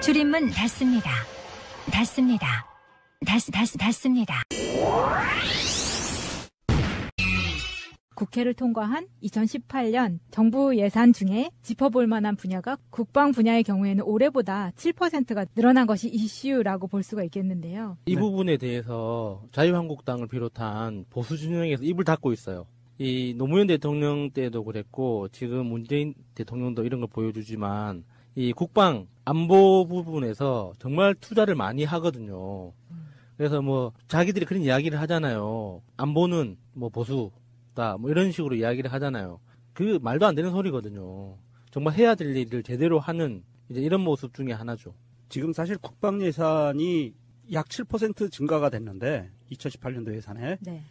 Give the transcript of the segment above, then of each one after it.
출입문 닫습니다. 닫습니다. 닫습니다. 국회를 통과한 2018년 정부 예산 중에 짚어볼 만한 분야가 국방 분야의 경우에는 올해보다 7%가 늘어난 것이 이슈라고 볼 수가 있겠는데요. 이 부분에 대해서 자유한국당을 비롯한 보수 진영에서 입을 닫고 있어요. 이 노무현 대통령 때도 그랬고 지금 문재인 대통령도 이런 걸 보여주지만 이 국방 안보 부분에서 정말 투자를 많이 하거든요. 그래서 뭐 자기들이 그런 이야기를 하잖아요. 안보는 뭐 보수다 뭐 이런 식으로 이야기를 하잖아요. 그 말도 안 되는 소리거든요. 정말 해야 될 일을 제대로 하는 이제 이런 모습 중에 하나죠. 지금 사실 국방 예산이 약 7% 증가가 됐는데 2018년도 예산에 네.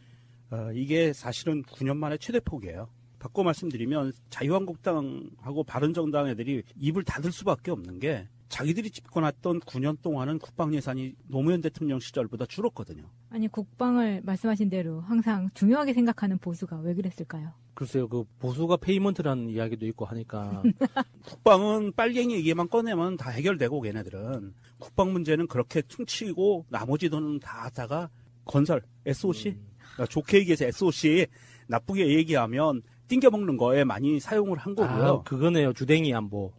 이게 사실은 9년 만에 최대 폭이에요. 바꿔 말씀드리면 자유한국당하고 바른정당 애들이 입을 닫을 수밖에 없는 게 자기들이 집권했던 9년 동안은 국방 예산이 노무현 대통령 시절보다 줄었거든요. 아니 국방을 말씀하신 대로 항상 중요하게 생각하는 보수가 왜 그랬을까요? 글쎄요, 그 보수가 페이먼트라는 이야기도 있고 하니까 국방은 빨갱이 얘기만 꺼내면 다 해결되고 걔네들은 국방 문제는 그렇게 퉁치고 나머지 돈은 다 하다가 건설, SOC 좋게 얘기해서 SOC 나쁘게 얘기하면 띵겨먹는 거에 많이 사용을 한 거고요. 그거네요. 주댕이 안보.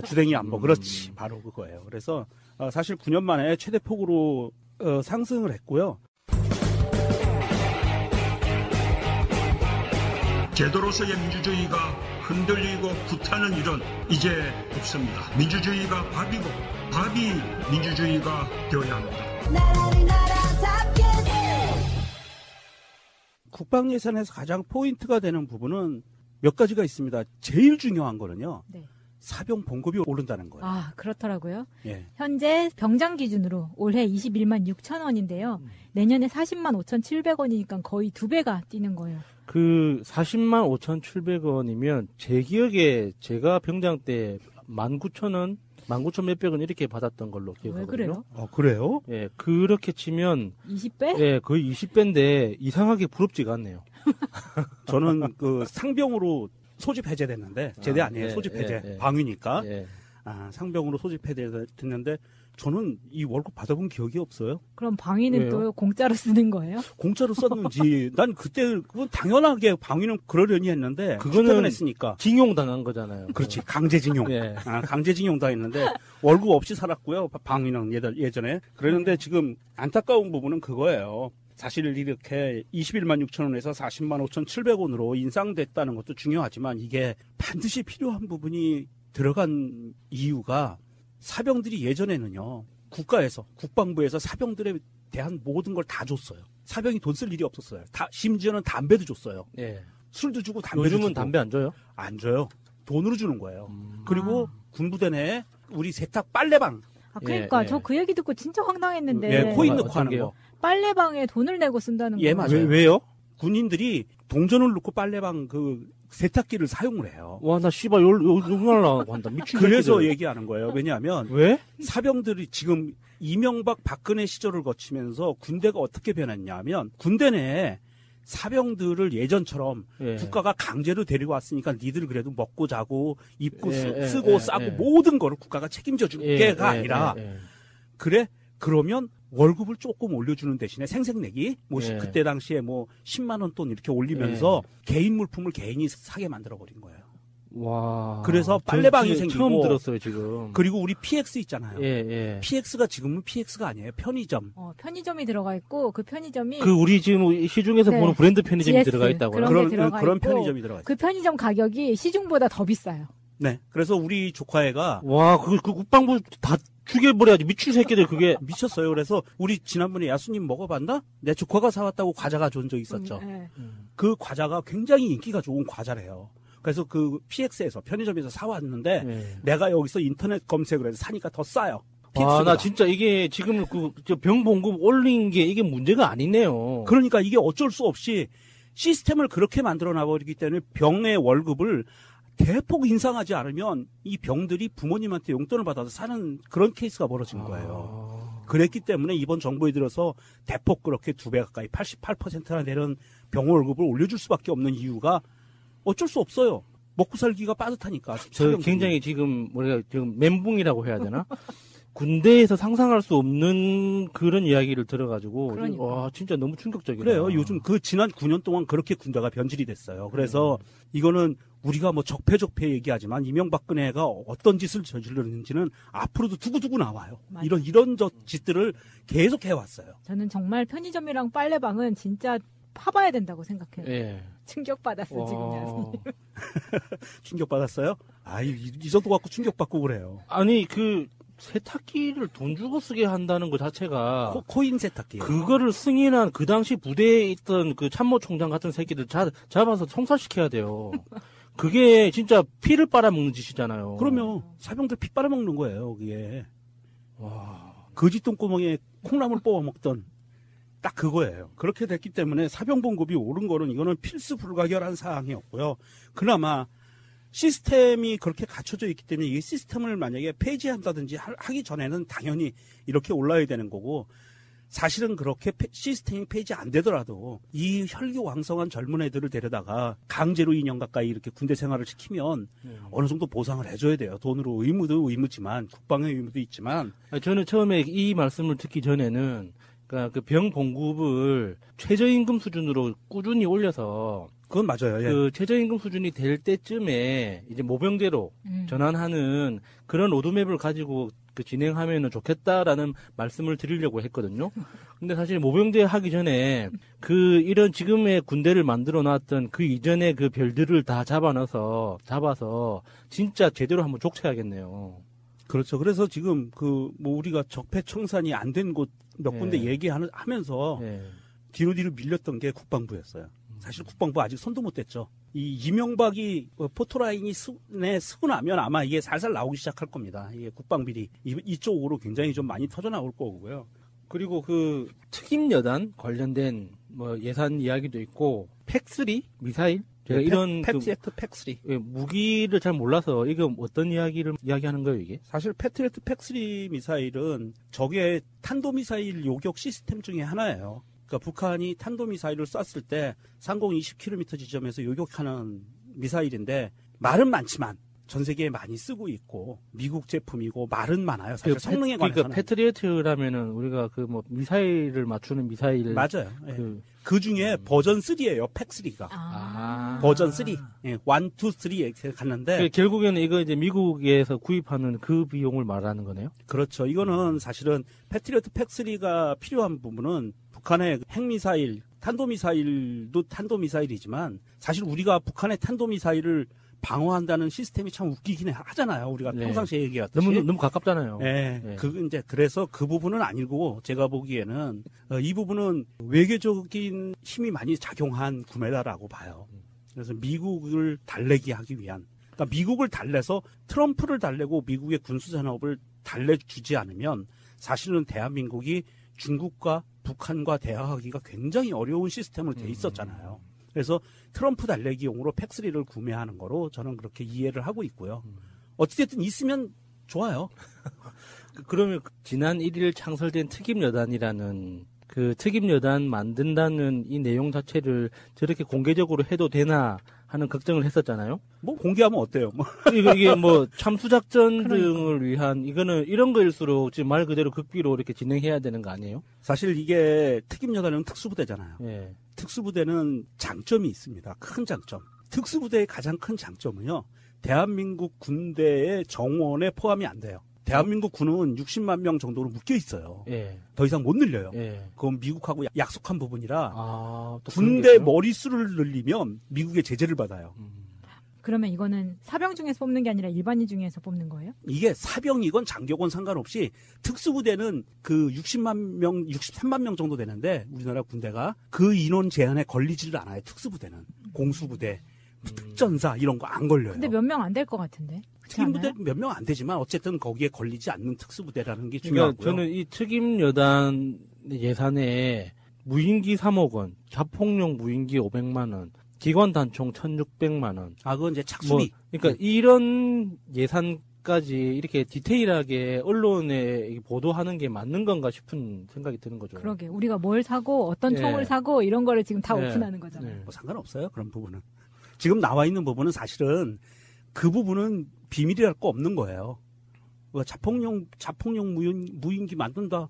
주댕이 안보. 그렇지. 바로 그거예요. 그래서 사실 9년 만에 최대 폭으로 상승을 했고요. 제도로서의 민주주의가 흔들리고 구타는 일은 이제 없습니다. 민주주의가 밥이고 밥이 민주주의가 되어야 합니다. 국방 예산에서 가장 포인트가 되는 부분은 몇 가지가 있습니다. 제일 중요한 거는요. 네. 사병 봉급이 오른다는 거예요. 아, 그렇더라고요. 예. 현재 병장 기준으로 올해 21만 6천 원인데요. 내년에 40만 5,700원이니까 거의 2배가 뛰는 거예요. 그 40만 5,700원이면 제 기억에 제가 병장 때 19,000원, 19,000 몇백 원 이렇게 받았던 걸로 기억하거든요. 왜 그래요? 그래요? 예, 그렇게 치면 20배? 예, 거의 20배인데 이상하게 부럽지가 않네요. 저는 그 상병으로 소집 해제됐는데 제대 아니에요. 예, 소집 해제. 예, 예. 방위니까. 예. 상병으로 소집 해제됐는데 저는 이 월급 받아본 기억이 없어요. 그럼 방위는 왜요? 또 공짜로 쓰는 거예요? 공짜로 썼는지 난 그때 그건 당연하게 방위는 그러려니 했는데 그거는 했으니까. 징용 당한 거잖아요. 그렇지. 강제징용. 예. 강제징용 당했는데 월급 없이 살았고요. 방위는 예전에. 그랬는데 지금 안타까운 부분은 그거예요. 사실 이렇게 21만 6천 원에서 40만 5,700원으로 인상됐다는 것도 중요하지만 이게 반드시 필요한 부분이 들어간 이유가 사병들이 예전에는요. 국가에서 국방부에서 사병들에 대한 모든 걸 다 줬어요. 사병이 돈 쓸 일이 없었어요. 심지어는 담배도 줬어요. 예. 술도 주고 담배도 요즘은 주고. 담배 안 줘요? 안 줘요. 돈으로 주는 거예요. 그리고 군부대 내에 우리 세탁 빨래방. 그러니까 예, 예. 저 그 얘기 듣고 진짜 황당했는데 코인 넣고 어떤 하는 게요? 거. 빨래방에 돈을 내고 쓴다는 거예요. 맞아요. 왜요? 군인들이 동전을 넣고 빨래방 세탁기를 사용을 해요. 와, 나 씨발 욕날라고 한다. 미친 그래서 새끼들. 얘기하는 거예요. 왜냐하면 왜? 사병들이 지금 이명박 박근혜 시절을 거치면서 군대가 어떻게 변했냐면 군대 내에 사병들을 예전처럼 예. 국가가 강제로 데리고 왔으니까 니들 그래도 먹고 자고 입고 예, 쓰고 예, 싸고 예. 모든 거를 국가가 책임져 줄 게가 아니라 그래 그러면 월급을 조금 올려주는 대신에 생색내기 예. 그때 당시에 10만 원 돈 이렇게 올리면서 개인 물품을 개인이 사게 만들어 버린 거예요. 와. 그래서 빨래방이 전 생기고 처음 들었어요, 지금. 그리고 우리 PX 있잖아요. 예. PX가 지금은 PX가 아니에요. 편의점. 편의점이 들어가 있고 그 편의점이 그 우리 지금 시중에서 네. 보는 브랜드 편의점이 GS, 들어가 있다고요? 그런 게 들어가 그런 있고 편의점이 들어가 있어요. 그 편의점 가격이 시중보다 더 비싸요. 네. 그래서 우리 조카애가 와, 그 국방부 다 죽여버려야지. 미친 새끼들 그게. 미쳤어요. 그래서 우리 지난번에 야수님 먹어봤나? 내 조카가 사왔다고 과자 가져온 적 있었죠. 네. 그 과자가 굉장히 인기가 좋은 과자래요. 그래서 그 PX에서 편의점에서 사왔는데 네. 내가 여기서 인터넷 검색을 해서 사니까 더 싸요. 와, 나 진짜 이게 지금 병 봉급 올린 게 이게 문제가 아니네요. 그러니까 이게 어쩔 수 없이 시스템을 그렇게 만들어 놔버리기 때문에 병의 월급을 대폭 인상하지 않으면 이 병들이 부모님한테 용돈을 받아서 사는 그런 케이스가 벌어진 거예요. 그랬기 때문에 이번 정부에 들어서 대폭 그렇게 2배 가까이 88%나 되는 병 월급을 올려줄 수밖에 없는 이유가 어쩔 수 없어요. 먹고 살기가 빠듯하니까. 저 굉장히 지금 지금 멘붕이라고 해야 되나? 군대에서 상상할 수 없는 그런 이야기를 들어가지고 그러니까. 와 진짜 너무 충격적이다. 그래요. 요즘 그 지난 9년 동안 그렇게 군대가 변질이 됐어요. 그래서 이거는 우리가 뭐 적폐 얘기하지만 이명박근혜가 어떤 짓을 저질렀는지는 앞으로도 두고두고 나와요. 맞아요. 이런 짓들을 계속 해왔어요. 저는 정말 편의점이랑 빨래방은 진짜 파봐야 된다고 생각해요. 예. 충격받았어, 지금 와. 야선이. 충격받았어요? 이 정도 갖고 충격받고 그래요. 아니 그 세탁기를 돈 주고 쓰게 한다는 것 자체가 코인 세탁기. 그거를 승인한 그 당시 부대에 있던 그 참모총장 같은 새끼들 잡아서 총살시켜야 돼요. 그게 진짜 피를 빨아먹는 짓이잖아요. 그러면 사병들 피 빨아먹는 거예요, 그게. 와. 거지 똥구멍에 콩나물 뽑아먹던 딱 그거예요. 그렇게 됐기 때문에 사병봉급이 오른 거는 이거는 필수 불가결한 사항이었고요. 그나마 시스템이 그렇게 갖춰져 있기 때문에 이 시스템을 만약에 폐지한다든지 하기 전에는 당연히 이렇게 올라야 되는 거고, 사실은 그렇게 시스템이 폐지 안 되더라도 이 혈기왕성한 젊은 애들을 데려다가 강제로 2년 가까이 이렇게 군대 생활을 시키면 어느 정도 보상을 해줘야 돼요. 돈으로 의무도 의무지만 국방의 의무도 있지만. 저는 처음에 이 말씀을 듣기 전에는 그러니까 그 병 봉급을 최저임금 수준으로 꾸준히 올려서 그건 맞아요. 예. 그 최저임금 수준이 될 때쯤에 이제 모병대로 전환하는 그런 로드맵을 가지고 그 진행하면은 좋겠다라는 말씀을 드리려고 했거든요. 근데 사실 모병대 하기 전에 그 이런 지금의 군대를 만들어 놨던 그 이전의 그 별들을 다 잡아서 진짜 제대로 한번 족쳐야겠네요. 그렇죠. 그래서 지금 그 뭐 우리가 적폐 청산이 안 된 곳 몇 군데 얘기하면서 뒤로 밀렸던 게 국방부였어요. 사실 국방부 아직 손도 못 댔죠. 이 이명박이 포토라인이 쓰고 나면 아마 이게 살살 나오기 시작할 겁니다. 이게 국방비리 이쪽으로 굉장히 좀 많이 터져 나올 거고요. 그리고 그 특임여단 관련된 뭐 예산 이야기도 있고 팩3 미사일 제가 이런 패트리어트 팩3 무기를 잘 몰라서 이거 어떤 이야기를 이야기하는 거예요 이게? 사실 패트리어트 팩3 미사일은 적의 탄도미사일 요격 시스템 중에 하나예요. 그러니까 북한이 탄도미사일을 쐈을 때 상공 20km 지점에서 요격하는 미사일인데 말은 많지만 전 세계에 많이 쓰고 있고 미국 제품이고 말은 많아요. 사실 성능에 관해서는. 그러니까 패트리어트라면은 우리가 그 뭐 미사일을 맞추는 미사일 맞아요. 그 중에 버전 3예요. 팩3가. 버전 3. 1, 2, 3 이렇게 갔는데 결국에는 이거 이제 미국에서 구입하는 그 비용을 말하는 거네요. 그렇죠. 이거는 사실은 패트리어트 팩3가 필요한 부분은 북한의 핵미사일, 탄도미사일도 탄도미사일이지만 사실 우리가 북한의 탄도미사일을 방어한다는 시스템이 참 웃기긴 하잖아요. 우리가 평상시에 얘기했듯이. 너무 가깝잖아요. 네. 그래서 그 부분은 아니고 제가 보기에는 이 부분은 외교적인 힘이 많이 작용한 구매다라고 봐요. 그래서 미국을 달래기 하기 위한. 그러니까 미국을 달래서 트럼프를 달래고 미국의 군수산업을 달래주지 않으면 사실은 대한민국이 중국과 북한과 대화하기가 굉장히 어려운 시스템으로 돼 있었잖아요. 그래서 트럼프 달래기용으로 팩3를 구매하는 거로 저는 그렇게 이해를 하고 있고요. 어찌됐든 있으면 좋아요. 그러면 지난 1일 창설된 특임여단이라는 그 특임여단 만든다는 이 내용 자체를 저렇게 공개적으로 해도 되나 하는 걱정을 했었잖아요. 뭐 공개하면 어때요? 뭐. 이게 뭐 참수작전 등을 위한 이거는 이런 거일수록 지금 말 그대로 극비로 이렇게 진행해야 되는 거 아니에요? 사실 이게 특임여단은 특수부대잖아요. 예. 특수부대는 장점이 있습니다. 큰 장점. 특수부대의 가장 큰 장점은요. 대한민국 군대의 정원에 포함이 안 돼요. 대한민국 군은 60만 명 정도로 묶여 있어요. 예. 더 이상 못 늘려요. 예. 그건 미국하고 약속한 부분이라 또 군대 머릿수를 늘리면 미국의 제재를 받아요. 그러면 이거는 사병 중에서 뽑는 게 아니라 일반인 중에서 뽑는 거예요? 이게 사병이건 장교건 상관없이 특수부대는 그 60만 명, 63만 명 정도 되는데 우리나라 군대가 그 인원 제한에 걸리지를 않아요. 특수부대는. 공수부대, 특전사 이런 거 안 걸려요. 근데 몇 명 안 될 것 같은데. 특임부대 몇 명 안 되지만 어쨌든 거기에 걸리지 않는 특수부대라는 게 중요하고요. 그러니까 저는 이 특임여단 예산에 무인기 3억 원, 자폭용 무인기 500만 원, 기관 단총 1,600만 원. 그건 이제 착수비. 그러니까 이런 예산까지 이렇게 디테일하게 언론에 보도하는 게 맞는 건가 싶은 생각이 드는 거죠. 그러게. 우리가 뭘 사고 어떤 총을 사고 이런 거를 지금 다 오픈하는 거잖아요. 뭐 상관없어요. 그런 부분은. 지금 나와 있는 부분은 사실은 그 부분은 비밀이랄 거 없는 거예요. 자폭용 무인기 만든다.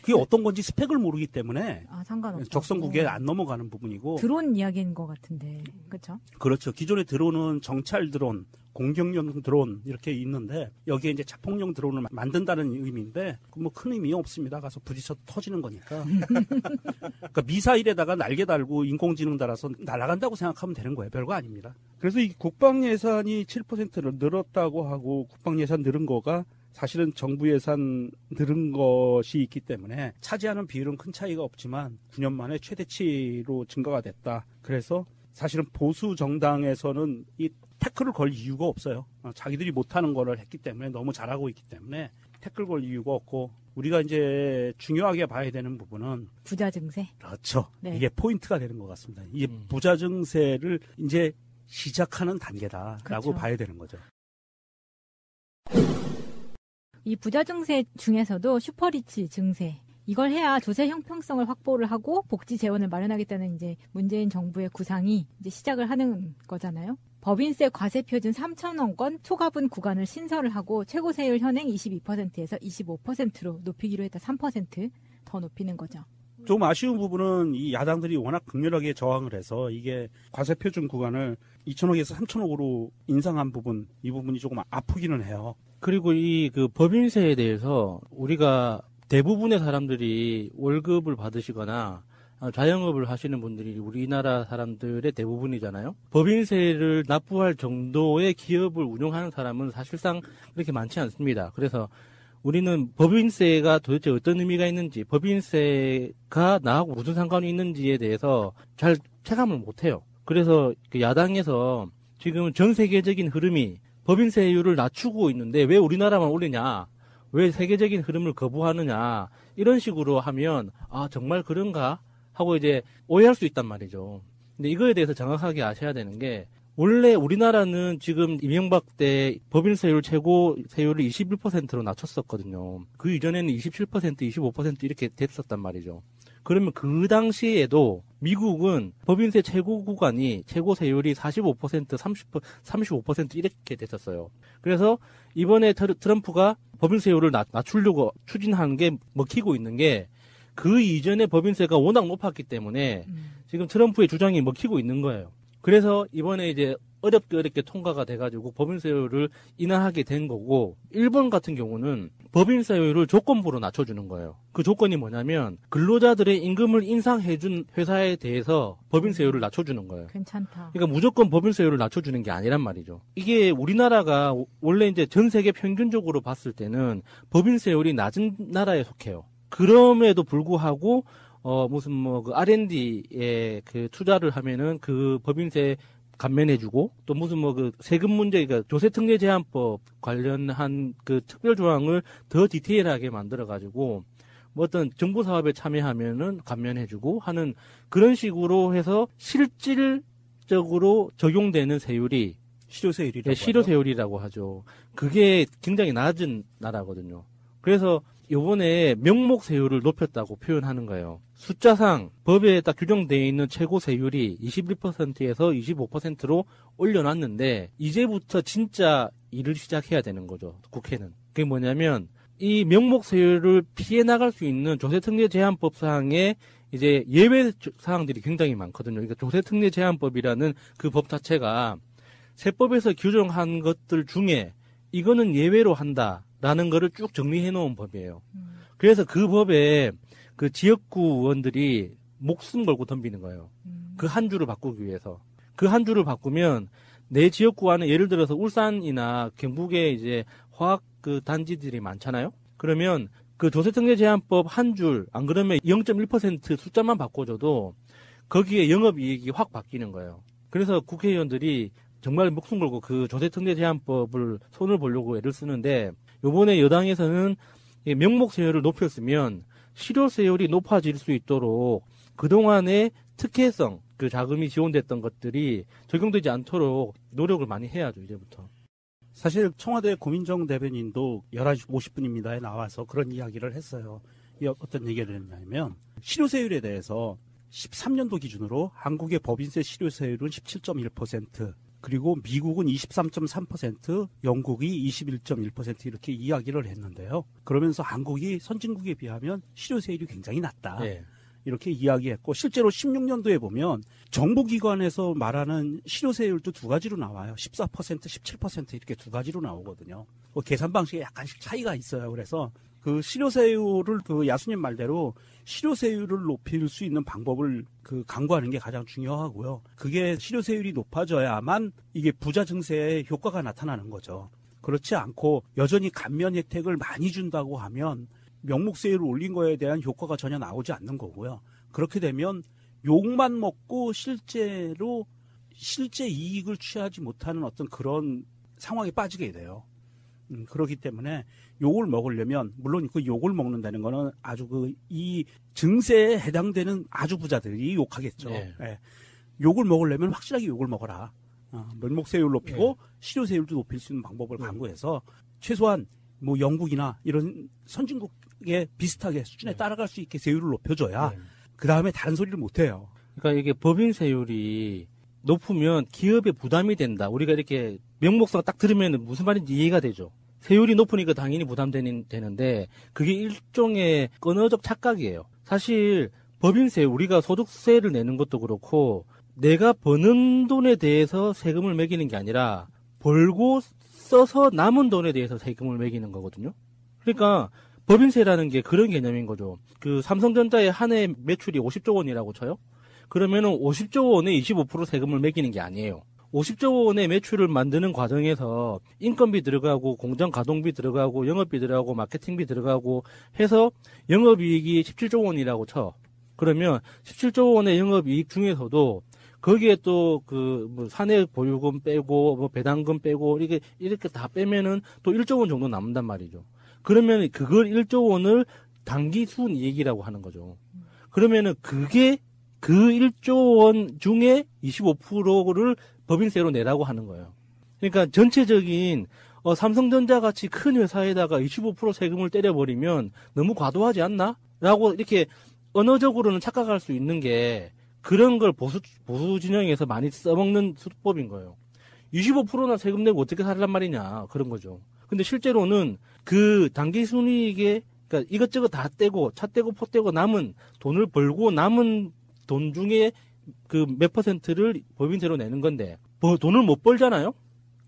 그게 어떤 건지 스펙을 모르기 때문에 상관없죠. 적성국에 안 넘어가는 부분이고. 드론 이야기인 것 같은데, 그렇죠? 그렇죠. 기존의 드론은 정찰 드론, 공격용 드론 이렇게 있는데 여기에 이제 자폭용 드론을 만든다는 의미인데 뭐 큰 의미 없습니다. 가서 부딪혀도 터지는 거니까. 그러니까 미사일에다가 날개 달고 인공지능 달아서 날아간다고 생각하면 되는 거예요. 별거 아닙니다. 그래서 이 국방 예산이 7%를 늘었다고 하고 국방 예산 늘은 거가 사실은 정부 예산 늘은 것이 있기 때문에 차지하는 비율은 큰 차이가 없지만 9년 만에 최대치로 증가가 됐다. 그래서 사실은 보수 정당에서는 이 태클을 걸 이유가 없어요. 자기들이 못하는 거를 했기 때문에 너무 잘하고 있기 때문에 태클 걸 이유가 없고 우리가 이제 중요하게 봐야 되는 부분은 부자 증세. 그렇죠. 네. 이게 포인트가 되는 것 같습니다. 이게 부자 증세를 이제 시작하는 단계다라고 그렇죠. 봐야 되는 거죠. 이 부자 증세 중에서도 슈퍼리치 증세. 이걸 해야 조세 형평성을 확보를 하고 복지 재원을 마련하겠다는 이제 문재인 정부의 구상이 이제 시작을 하는 거잖아요. 법인세 과세 표준 3,000원권 초과분 구간을 신설을 하고 최고 세율 현행 22%에서 25%로 높이기로 했다. 3% 더 높이는 거죠. 좀 아쉬운 부분은 이 야당들이 워낙 극렬하게 저항을 해서 이게 과세 표준 구간을 2,000억에서 3,000억으로 인상한 부분, 이 부분이 조금 아프기는 해요. 그리고 이 그 법인세에 대해서 우리가 대부분의 사람들이 월급을 받으시거나 자영업을 하시는 분들이 우리나라 사람들의 대부분이잖아요. 법인세를 납부할 정도의 기업을 운영하는 사람은 사실상 그렇게 많지 않습니다. 그래서 우리는 법인세가 도대체 어떤 의미가 있는지, 법인세가 나하고 무슨 상관이 있는지에 대해서 잘 체감을 못해요. 그래서 그 야당에서 지금 전 세계적인 흐름이 법인세율을 낮추고 있는데 왜 우리나라만 올리냐, 왜 세계적인 흐름을 거부하느냐, 이런 식으로 하면 정말 그런가 하고 이제 오해할 수 있단 말이죠. 근데 이거에 대해서 정확하게 아셔야 되는 게, 원래 우리나라는 지금 이명박 때 법인세율 최고 세율을 21%로 낮췄었거든요. 그 이전에는 27%, 25% 이렇게 됐었단 말이죠. 그러면 그 당시에도 미국은 법인세 최고 구간이 최고 세율이 45%, 35% 이렇게 됐었어요. 그래서 이번에 트럼프가 법인세율을 낮추려고 추진하는 게 먹히고 있는 게, 그 이전에 법인세가 워낙 높았기 때문에 지금 트럼프의 주장이 먹히고 있는 거예요. 그래서 이번에 이제 어렵게 통과가 돼가지고 법인세율을 인하하게 된 거고, 일본 같은 경우는 법인세율을 조건부로 낮춰주는 거예요. 그 조건이 뭐냐면 근로자들의 임금을 인상해준 회사에 대해서 법인세율을 낮춰주는 거예요. 괜찮다. 그러니까 무조건 법인세율을 낮춰주는 게 아니란 말이죠. 이게 우리나라가 원래 이제 전 세계 평균적으로 봤을 때는 법인세율이 낮은 나라에 속해요. 그럼에도 불구하고 무슨 그 R&D에 그 투자를 하면은 그 법인세 감면해주고, 또 무슨 그 세금 문제, 그러니까 조세특례제한법 관련한 그 특별 조항을 더 디테일하게 만들어가지고 뭐 어떤 정부 사업에 참여하면은 감면해주고 하는 그런 식으로 해서 실질적으로 적용되는 세율이 실효세율이라고 하죠. 그게 굉장히 낮은 나라거든요. 그래서 요번에 명목세율을 높였다고 표현하는 거예요. 숫자상 법에 딱 규정되어 있는 최고 세율이 21%에서 25%로 올려놨는데 이제부터 진짜 일을 시작해야 되는 거죠. 국회는. 그게 뭐냐면 이 명목세율을 피해 나갈 수 있는 조세특례제한법상의 이제 예외 사항들이 굉장히 많거든요. 그러니까 조세특례제한법이라는 그 법 자체가 세법에서 규정한 것들 중에 이거는 예외로 한다라는 거를 쭉 정리해 놓은 법이에요. 그래서 그 법에 그 지역구 의원들이 목숨 걸고 덤비는 거예요. 그 한 줄을 바꾸기 위해서. 그 한 줄을 바꾸면 내 지역구 안에 예를 들어서 울산이나 경북에 이제 화학 그 단지들이 많잖아요. 그러면 그 조세특례제한법 한 줄, 안 그러면 0.1% 숫자만 바꿔줘도 거기에 영업이익이 확 바뀌는 거예요. 그래서 국회의원들이 정말 목숨 걸고 그 조세특례제한법을 손을 보려고 애를 쓰는데, 요번에 여당에서는 명목세율을 높였으면 실효세율이 높아질 수 있도록 그동안의 특혜성, 그 자금이 지원됐던 것들이 적용되지 않도록 노력을 많이 해야죠, 이제부터. 사실 청와대 고민정 대변인도 11시 50분입니다에 나와서 그런 이야기를 했어요. 어떤 얘기를 했냐면 실효세율에 대해서 13년도 기준으로 한국의 법인세 실효세율은 17.1%, 그리고 미국은 23.3%, 영국이 21.1% 이렇게 이야기를 했는데요. 그러면서 한국이 선진국에 비하면 실효세율이 굉장히 낮다. 네. 이렇게 이야기했고 실제로 16년도에 보면 정부기관에서 말하는 실효세율도 두 가지로 나와요. 14%, 17% 이렇게 두 가지로 나오거든요. 계산 방식에 약간씩 차이가 있어요. 그래서 그 실효세율을 그 야수님 말대로 실효세율을 높일 수 있는 방법을 그 강구하는 게 가장 중요하고요. 그게 실효세율이 높아져야만 이게 부자 증세에 효과가 나타나는 거죠. 그렇지 않고 여전히 감면 혜택을 많이 준다고 하면 명목세율을 올린 거에 대한 효과가 전혀 나오지 않는 거고요. 그렇게 되면 욕만 먹고 실제 이익을 취하지 못하는 어떤 그런 상황에 빠지게 돼요. 그렇기 때문에 욕을 먹으려면 물론 그 욕을 먹는다는 거는 아주 이 증세에 해당되는 아주 부자들이 욕하겠죠. 네. 예. 욕을 먹으려면 확실하게 욕을 먹어라. 면목세율 높이고 실효세율도 높일 수 있는 방법을 강구해서 최소한 뭐 영국이나 이런 선진국에 비슷하게 수준에 따라갈 수 있게 세율을 높여줘야 그 다음에 다른 소리를 못해요. 그러니까 이게 법인세율이 높으면 기업에 부담이 된다. 우리가 이렇게 명목상 딱 들으면 무슨 말인지 이해가 되죠. 세율이 높으니까 당연히 부담되는데 그게 일종의 언어적 착각이에요. 사실 법인세, 우리가 소득세를 내는 것도 그렇고 내가 버는 돈에 대해서 세금을 매기는 게 아니라 벌고 써서 남은 돈에 대해서 세금을 매기는 거거든요. 그러니까 법인세라는 게 그런 개념인 거죠. 그 삼성전자의 한 해 매출이 50조 원이라고 쳐요. 그러면은 50조 원에 25% 세금을 매기는 게 아니에요. 50조 원의 매출을 만드는 과정에서 인건비 들어가고 공장 가동비 들어가고 영업비 들어가고 마케팅비 들어가고 해서 영업이익이 17조 원이라고 쳐. 그러면 17조 원의 영업이익 중에서도 거기에 또 뭐 사내 보유금 빼고 뭐 배당금 빼고 이렇게 다 빼면은 또 1조 원 정도 남는단 말이죠. 그러면 그걸 1조 원을 단기 순이익이라고 하는 거죠. 그러면은 그게 그 1조 원 중에 25%를 법인세로 내라고 하는 거예요. 그러니까 전체적인 삼성전자 같이 큰 회사에다가 25% 세금을 때려버리면 너무 과도하지 않나? 라고 이렇게 언어적으로는 착각할 수 있는 게 그런 걸 보수 진영에서 많이 써먹는 수법인 거예요. 25%나 세금 내고 어떻게 살란 말이냐 그런 거죠. 근데 실제로는 그 단기 순이익에 그러니까 이것저것 다 떼고 차 떼고 포 떼고 남은 돈을 벌고 남은 돈 중에 그 몇 퍼센트를 법인세로 내는 건데 돈을 못 벌잖아요.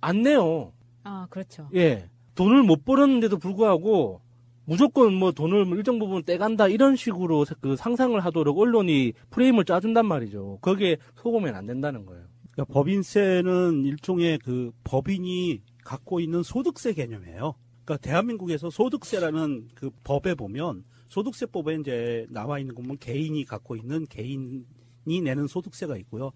안 내요. 아, 그렇죠. 예, 돈을 못 벌었는데도 불구하고 무조건 뭐 돈을 일정 부분 떼간다 이런 식으로 그 상상을 하도록 언론이 프레임을 짜준단 말이죠. 거기에 속으면 안 된다는 거예요. 그러니까 법인세는 일종의 그 법인이 갖고 있는 소득세 개념이에요. 그러니까 대한민국에서 소득세라는 그 법에 보면 소득세법에 이제 나와 있는 거 보면 개인이 갖고 있는 개인이 내는 소득세가 있고요.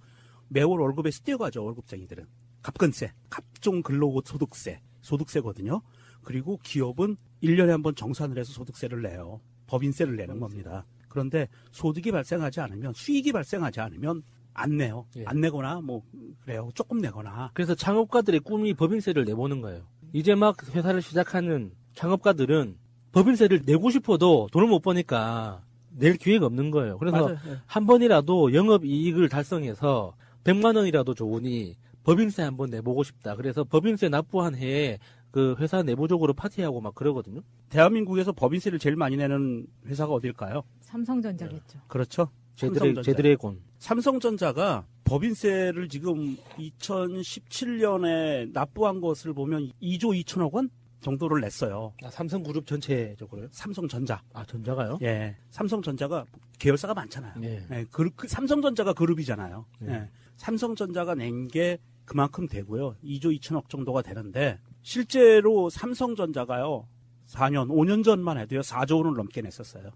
매월 월급에서 떼어가죠. 월급쟁이들은. 갑근세, 갑종 근로소득세, 소득세거든요. 그리고 기업은 1년에 한 번 정산을 해서 소득세를 내요. 법인세를 내는 겁니다. 그런데 소득이 발생하지 않으면, 수익이 발생하지 않으면 안 내요. 예. 안 내거나 뭐 그래요. 조금 내거나. 그래서 창업가들의 꿈이 법인세를 내보는 거예요. 이제 막 회사를 시작하는 창업가들은 법인세를 내고 싶어도 돈을 못 버니까 낼 기회가 없는 거예요. 그래서 맞아요. 한 번이라도 영업이익을 달성해서 100만 원이라도 좋으니 법인세 한번 내보고 싶다. 그래서 법인세 납부한 해에 그 회사 내부적으로 파티하고 막 그러거든요. 대한민국에서 법인세를 제일 많이 내는 회사가 어딜까요? 삼성전자겠죠. 그렇죠. 제드래곤. 삼성전자가 법인세를 지금 2017년에 납부한 것을 보면 2조 2천억 원 정도를 냈어요. 아, 삼성그룹 전체적으로요? 삼성전자. 아, 전자가요? 예. 삼성전자가 계열사가 많잖아요. 예. 예. 삼성전자가 그룹이잖아요. 예. 예. 삼성전자가 낸 게 그만큼 되고요. 2조 2천억 정도가 되는데 실제로 삼성전자가요. 4년, 5년 전만 해도요. 4조 원을 넘게 냈었어요.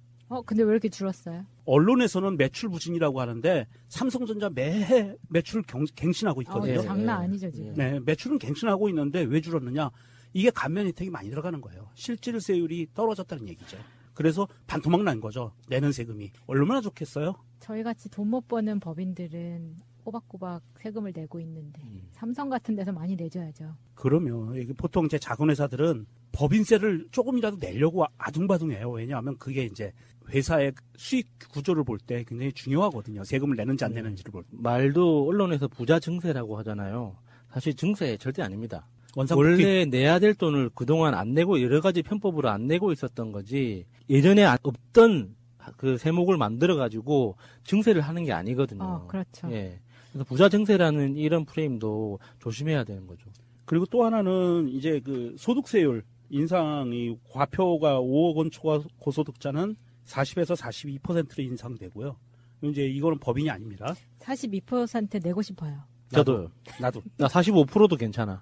근데 왜 이렇게 줄었어요? 언론에서는 매출 부진이라고 하는데 삼성전자 매해 매출을 갱신하고 있거든요. 장난 아니죠, 지금. 네, 매출은 갱신하고 있는데 왜 줄었느냐? 이게 감면 혜택이 많이 들어가는 거예요. 실질세율이 떨어졌다는 얘기죠. 그래서 반토막 난 거죠. 내는 세금이. 얼마나 좋겠어요? 저희같이 돈 못 버는 법인들은 꼬박꼬박 세금을 내고 있는데 삼성 같은 데서 많이 내줘야죠. 그러면 이게 보통 이제 작은 회사들은 법인세를 조금이라도 내려고 아둥바둥해요. 왜냐하면 그게 이제 회사의 수익 구조를 볼 때 굉장히 중요하거든요. 세금을 내는지 안 내는지를 볼 때. 말도 언론에서 부자 증세라고 하잖아요. 사실 증세 절대 아닙니다. 원상복귀. 원래 내야 될 돈을 그동안 안 내고 여러 가지 편법으로 안 내고 있었던 거지 예전에 없던 그 세목을 만들어 가지고 증세를 하는 게 아니거든요. 그렇죠. 예. 그래서 부자 증세라는 이런 프레임도 조심해야 되는 거죠. 그리고 또 하나는 이제 그 소득세율 인상이 과표가 5억 원 초과 고소득자는 40에서 42%로 인상되고요. 이제 이거는 법인이 아닙니다. 42% 내고 싶어요. 저도요. 나도. 나 45%도 괜찮아.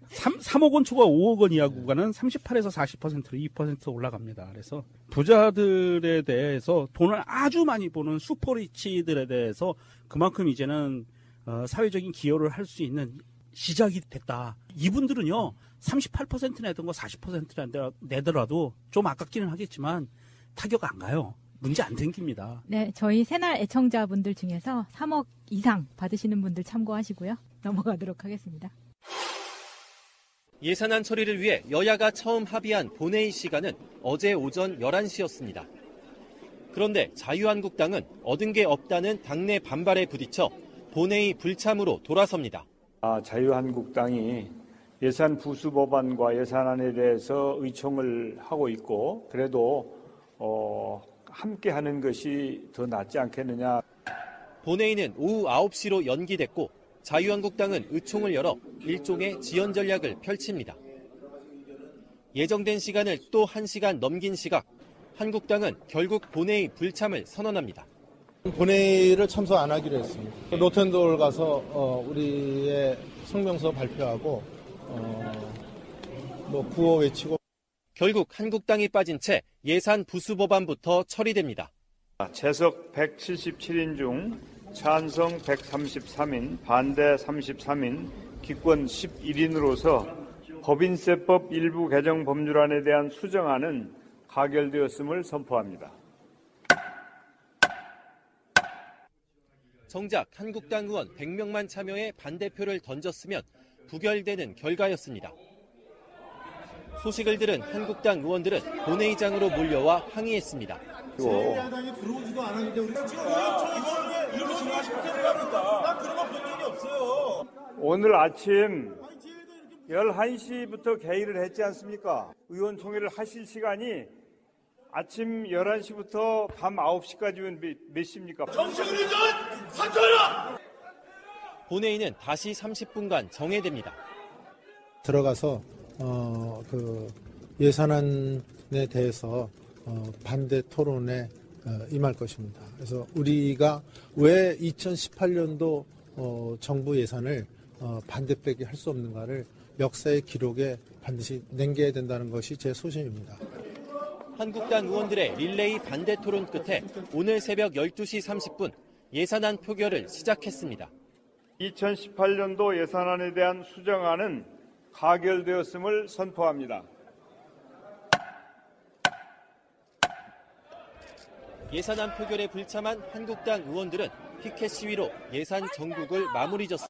3억 원 초과 5억 원 이하 구간은 38에서 40%로 2% 올라갑니다. 그래서 부자들에 대해서 돈을 아주 많이 버는 슈퍼리치들에 대해서 그만큼 이제는 사회적인 기여를 할 수 있는 시작이 됐다. 이분들은요, 38% 내던 거 40% 내더라도 좀 아깝기는 하겠지만 타격 안 가요. 문제 안 생깁니다. 네, 저희 새날 애청자분들 중에서 3억 이상 받으시는 분들 참고하시고요. 넘어가도록 하겠습니다. 예산안 처리를 위해 여야가 처음 합의한 본회의 시간은 어제 오전 11시였습니다. 그런데 자유한국당은 얻은 게 없다는 당내 반발에 부딪혀 본회의 불참으로 돌아섭니다. 자유한국당이 예산 부수 법안과 예산안에 대해서 의총을 하고 있고 그래도 함께 하는 것이 더 낫지 않겠느냐. 본회의는 오후 9시로 연기됐고 자유한국당은 의총을 열어 일종의 지연 전략을 펼칩니다. 예정된 시간을 또 1시간 넘긴 시각, 한국당은 결국 본회의 불참을 선언합니다. 본회의를 참석 안 하기로 했습니다. 로텐도를 가서 우리의 성명서 발표하고 구호 외치고. 결국 한국당이 빠진 채 예산 부수 법안부터 처리됩니다. 재석 177인 중 찬성 133인, 반대 33인, 기권 11인으로서 법인세법 일부 개정 법률안에 대한 수정안은 가결되었음을 선포합니다. 정작 한국당 의원 100명만 참여해 반대표를 던졌으면 부결되는 결과였습니다. 소식을 들은 한국당 의원들은 본회의장으로 몰려와 항의했습니다. 제1야당이 들어오지도 않았는데 우리가 지금 이걸 이렇게 진행하시면 어떻게 됩니까? 난 그런 거 본 적이 없어요. 오늘 아침 11시부터 개의를 했지 않습니까? 의원총회를 하실 시간이 아침 11시부터 밤 9시까지면 몇 시입니까? 정식으로 이건 사퇴하라! 본회의는 다시 30분간 정회됩니다. 들어가서 예산안에 대해서 반대 토론에 임할 것입니다. 그래서 우리가 왜 2018년도 정부 예산을 반대빼기 할 수 없는가를 역사의 기록에 반드시 남겨야 된다는 것이 제 소신입니다. 한국당 의원들의 릴레이 반대 토론 끝에 오늘 새벽 12시 30분 예산안 표결을 시작했습니다. 2018년도 예산안에 대한 수정안은 가결되었음을 선포합니다. 예산안 표결에 불참한 한국당 의원들은 피켓 시위로 예산 정국을 마무리 졌습니다.